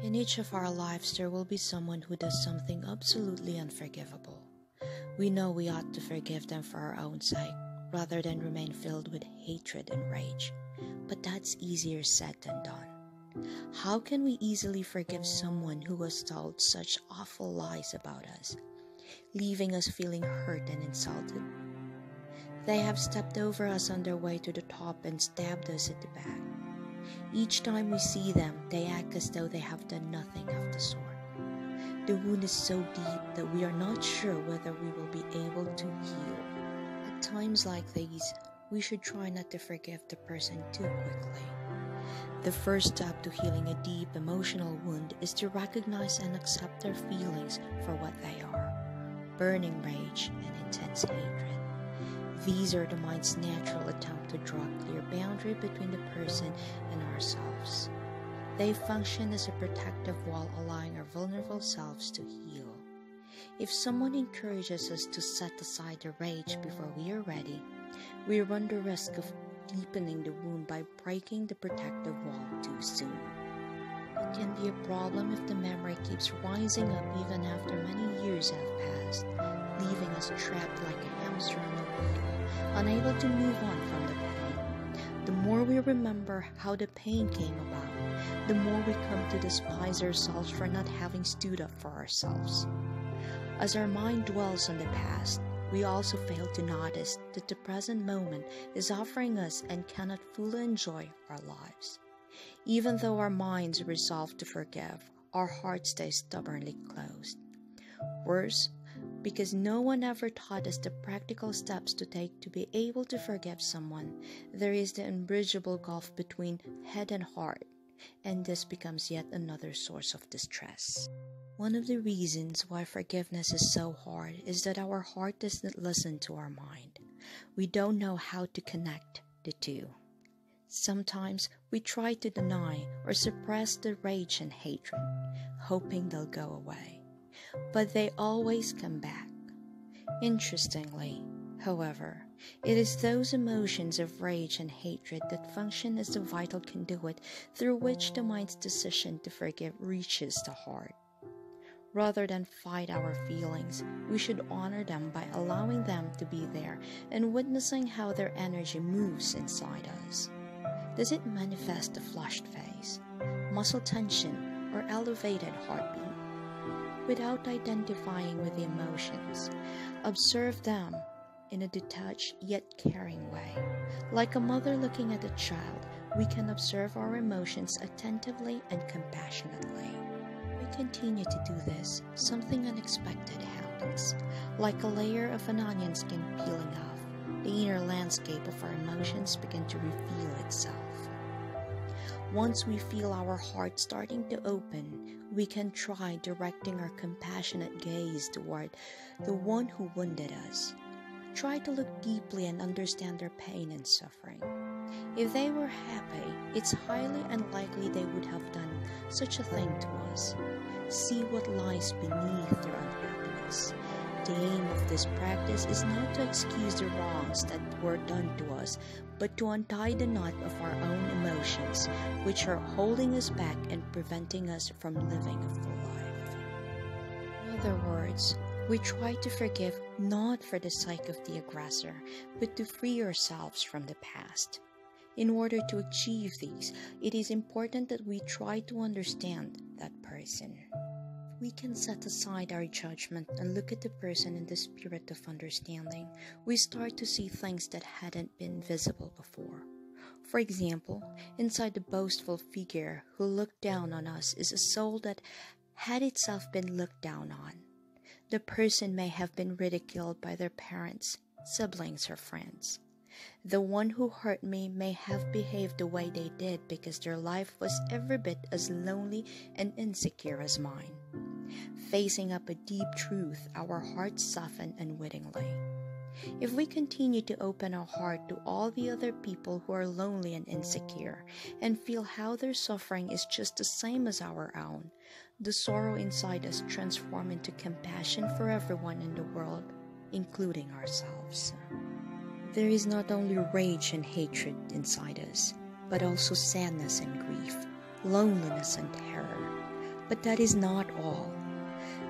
In each of our lives, there will be someone who does something absolutely unforgivable. We know we ought to forgive them for our own sake, rather than remain filled with hatred and rage. But that's easier said than done. How can we easily forgive someone who has told such awful lies about us, leaving us feeling hurt and insulted? They have stepped over us on their way to the top and stabbed us at the back. Each time we see them, they act as though they have done nothing of the sort. The wound is so deep that we are not sure whether we will be able to heal. At times like these, we should try not to forgive the person too quickly. The first step to healing a deep emotional wound is to recognize and accept their feelings for what they are: burning rage and intense hatred. These are the mind's natural attempt to draw a clear boundary between the person and ourselves. They function as a protective wall, allowing our vulnerable selves to heal. If someone encourages us to set aside the rage before we are ready, we run the risk of deepening the wound by breaking the protective wall too soon. It can be a problem if the memory keeps rising up even after many years have passed, leaving us trapped like a hamster on a wheel, unable to move on from the pain. The more we remember how the pain came about, the more we come to despise ourselves for not having stood up for ourselves. As our mind dwells on the past, we also fail to notice that the present moment is offering us and cannot fully enjoy our lives. Even though our minds resolve to forgive, our hearts stay stubbornly closed. Worse, because no one ever taught us the practical steps to take to be able to forgive someone, there is the unbridgeable gulf between head and heart, and this becomes yet another source of distress. One of the reasons why forgiveness is so hard is that our heart does not listen to our mind. We don't know how to connect the two. Sometimes we try to deny or suppress the rage and hatred, hoping they'll go away, but they always come back. Interestingly, however, it is those emotions of rage and hatred that function as the vital conduit through which the mind's decision to forgive reaches the heart. Rather than fight our feelings, we should honor them by allowing them to be there and witnessing how their energy moves inside us. Does it manifest a flushed face, muscle tension, or elevated heartbeat? Without identifying with the emotions, observe them in a detached yet caring way. Like a mother looking at a child, we can observe our emotions attentively and compassionately. We continue to do this, something unexpected happens. Like a layer of an onion skin peeling off, the inner landscape of our emotions begin to reveal itself. Once we feel our heart starting to open, we can try directing our compassionate gaze toward the one who wounded us. Try to look deeply and understand their pain and suffering. If they were happy, it's highly unlikely they would have done such a thing to us. See what lies beneath their unhappiness. The aim of this practice is not to excuse the wrongs that were done to us, but to untie the knot of our own emotions, which are holding us back and preventing us from living a full life. In other words, we try to forgive not for the sake of the aggressor, but to free ourselves from the past. In order to achieve these, it is important that we try to understand that person. We can set aside our judgment and look at the person in the spirit of understanding. We start to see things that hadn't been visible before. For example, inside the boastful figure who looked down on us is a soul that had itself been looked down on. The person may have been ridiculed by their parents, siblings, or friends. The one who hurt me may have behaved the way they did because their life was every bit as lonely and insecure as mine. Facing up a deep truth, our hearts soften unwittingly. If we continue to open our heart to all the other people who are lonely and insecure, and feel how their suffering is just the same as our own, the sorrow inside us transforms into compassion for everyone in the world, including ourselves. There is not only rage and hatred inside us, but also sadness and grief, loneliness and terror. But that is not all.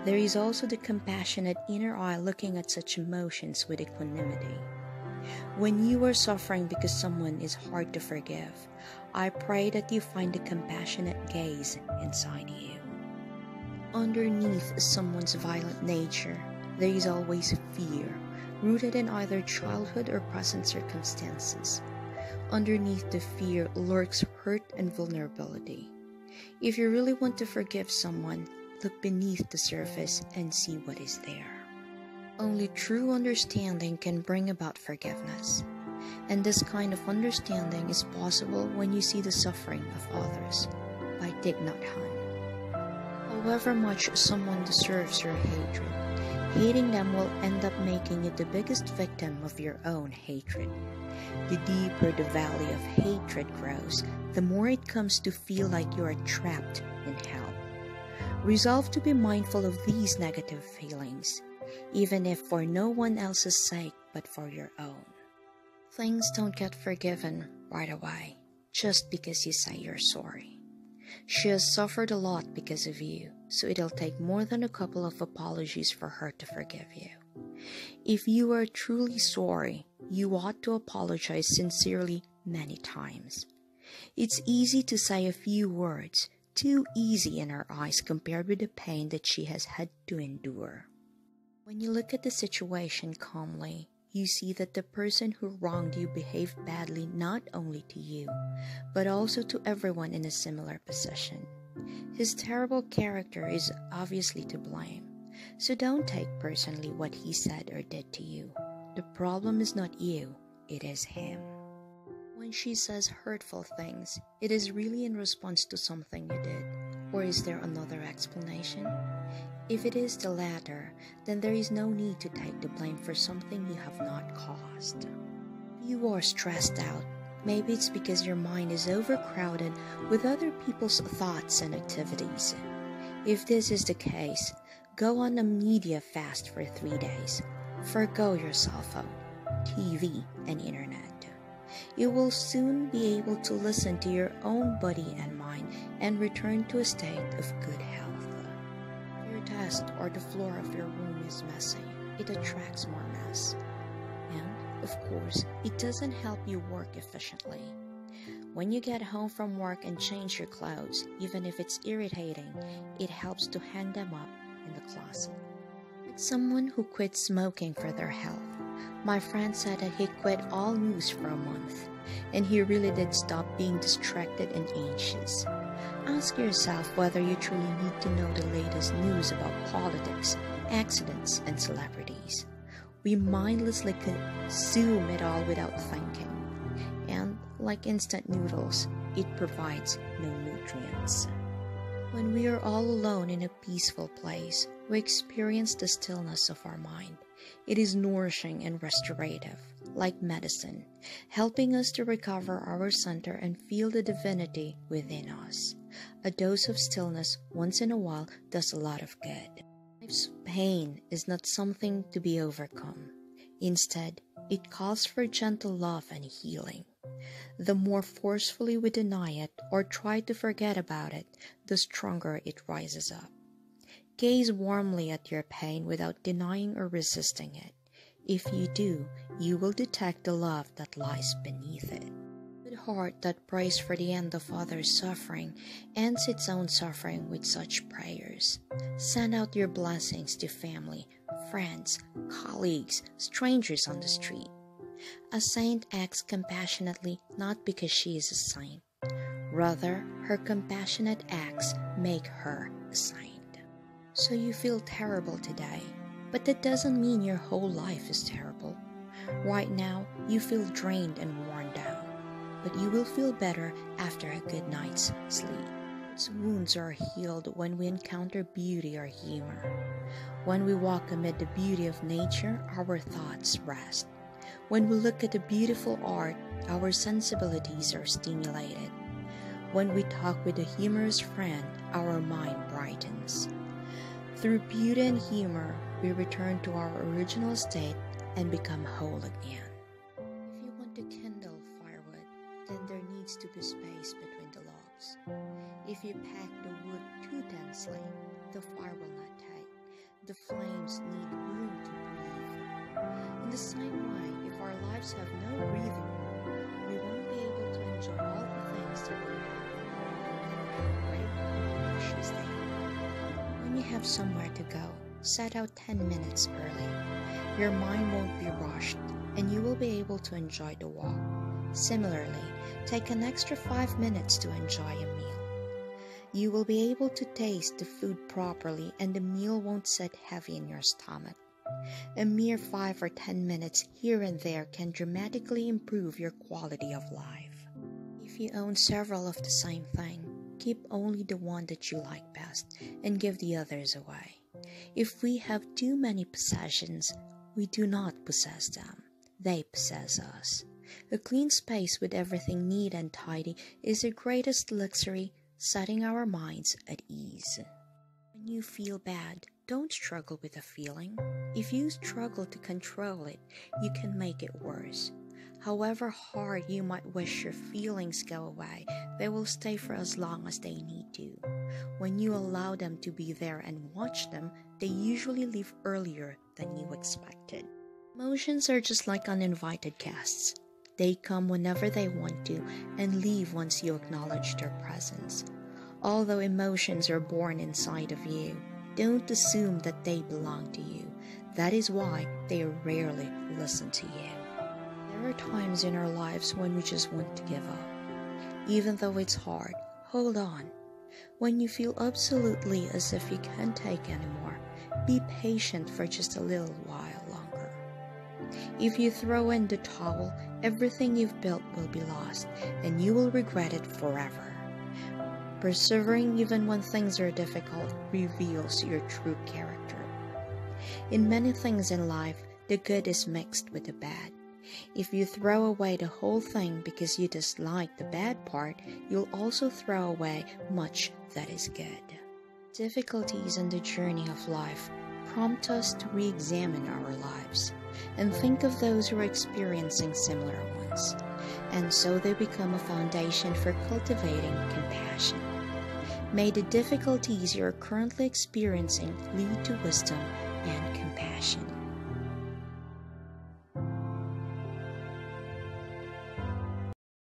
There is also the compassionate inner eye looking at such emotions with equanimity. When you are suffering because someone is hard to forgive, I pray that you find the compassionate gaze inside you. Underneath someone's violent nature, there is always fear, rooted in either childhood or present circumstances. Underneath the fear lurks hurt and vulnerability. If you really want to forgive someone, look beneath the surface and see what is there. Only true understanding can bring about forgiveness. And this kind of understanding is possible when you see the suffering of others, by Thich Nhat Hanh. However much someone deserves your hatred, hating them will end up making you the biggest victim of your own hatred. The deeper the valley of hatred grows, the more it comes to feel like you are trapped in hell. Resolve to be mindful of these negative feelings, even if for no one else's sake but for your own. Things don't get forgiven right away, just because you say you're sorry. She has suffered a lot because of you, so it'll take more than a couple of apologies for her to forgive you. If you are truly sorry, you ought to apologize sincerely many times. It's easy to say a few words, too easy in our eyes compared with the pain that she has had to endure. When you look at the situation calmly, you see that the person who wronged you behaved badly not only to you, but also to everyone in a similar position. His terrible character is obviously to blame, so don't take personally what he said or did to you. The problem is not you, it is him. When she says hurtful things, it is really in response to something you did, or is there another explanation? If it is the latter, then there is no need to take the blame for something you have not caused. If you are stressed out, maybe it's because your mind is overcrowded with other people's thoughts and activities. If this is the case, go on a media fast for 3 days. Forgo your cell phone, TV, and internet. You will soon be able to listen to your own body and mind and return to a state of good health. Desk or the floor of your room is messy, it attracts more mess. And, of course, it doesn't help you work efficiently. When you get home from work and change your clothes, even if it's irritating, it helps to hang them up in the closet. Like someone who quit smoking for their health. My friend said that he quit all news for a month, and he really did stop being distracted and anxious. Ask yourself whether you truly need to know the latest news about politics, accidents, and celebrities. We mindlessly consume it all without thinking. And, like instant noodles, it provides no nutrients. When we are all alone in a peaceful place, we experience the stillness of our mind. It is nourishing and restorative, like medicine, helping us to recover our center and feel the divinity within us. A dose of stillness once in a while does a lot of good. Life's pain is not something to be overcome. Instead, it calls for gentle love and healing. The more forcefully we deny it or try to forget about it, the stronger it rises up. Gaze warmly at your pain without denying or resisting it. If you do, you will detect the love that lies beneath it. The heart that prays for the end of others' suffering ends its own suffering with such prayers. Send out your blessings to family, friends, colleagues, strangers on the street. A saint acts compassionately not because she is a saint. Rather, her compassionate acts make her a saint. So you feel terrible today, but that doesn't mean your whole life is terrible. Right now, you feel drained and worn down, but you will feel better after a good night's sleep. Its wounds are healed when we encounter beauty or humor. When we walk amid the beauty of nature, our thoughts rest. When we look at the beautiful art, our sensibilities are stimulated. When we talk with a humorous friend, our mind brightens. Through beauty and humor, we return to our original state and become whole again. If you want to kindle firewood, then there needs to be space between the logs. If you pack the wood too densely, endlessly. The fire will not take. The flames need room to breathe. In the same way, if our lives have no breathing room, we won't be able to enjoy all the things that we have and how great and precious they are. When you have somewhere to go, set out 10 minutes early. Your mind won't be rushed, and you will be able to enjoy the walk. Similarly, take an extra 5 minutes to enjoy a meal. You will be able to taste the food properly, and the meal won't sit heavy in your stomach. A mere 5 or 10 minutes here and there can dramatically improve your quality of life. If you own several of the same thing, keep only the one that you like best and give the others away. If we have too many possessions, we do not possess them. They possess us. A clean space with everything neat and tidy is the greatest luxury, setting our minds at ease. When you feel bad, don't struggle with a feeling. If you struggle to control it, you can make it worse. However hard you might wish your feelings go away, they will stay for as long as they need to. When you allow them to be there and watch them, they usually leave earlier than you expected. Emotions are just like uninvited guests. They come whenever they want to and leave once you acknowledge their presence. Although emotions are born inside of you, don't assume that they belong to you. That is why they rarely listen to you. There are times in our lives when we just want to give up. Even though it's hard, hold on. When you feel absolutely as if you can't take anymore, be patient for just a little while longer. If you throw in the towel, everything you've built will be lost, and you will regret it forever. Persevering even when things are difficult reveals your true character. In many things in life, the good is mixed with the bad. If you throw away the whole thing because you dislike the bad part, you'll also throw away much that is good. Difficulties in the journey of life prompt us to re-examine our lives and think of those who are experiencing similar ones, and so they become a foundation for cultivating compassion. May the difficulties you are currently experiencing lead to wisdom and compassion.